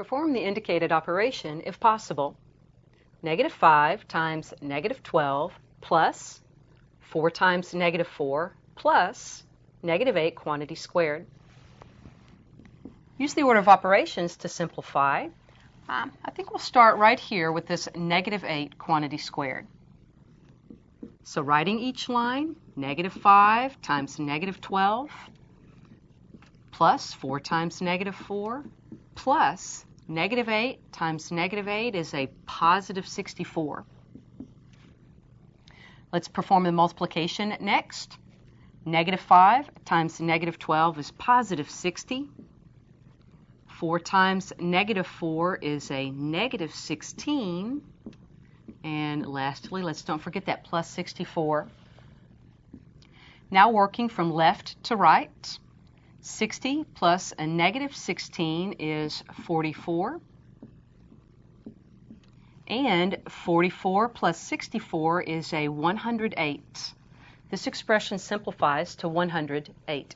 Perform the indicated operation if possible. -5 times -12 plus 4 times -4 plus -8 quantity squared. Use the order of operations to simplify. I think we'll start right here with this -8 quantity squared. So writing each line, -5 times -12 plus 4 times -4 plus -8 times -8 is a positive 64. Let's perform the multiplication next. -5 times -12 is positive 60. 4 times -4 is a negative 16. And lastly, don't forget that plus 64. Now working from left to right. 60 plus a negative 16 is 44. And 44 plus 64 is a 108. This expression simplifies to 108.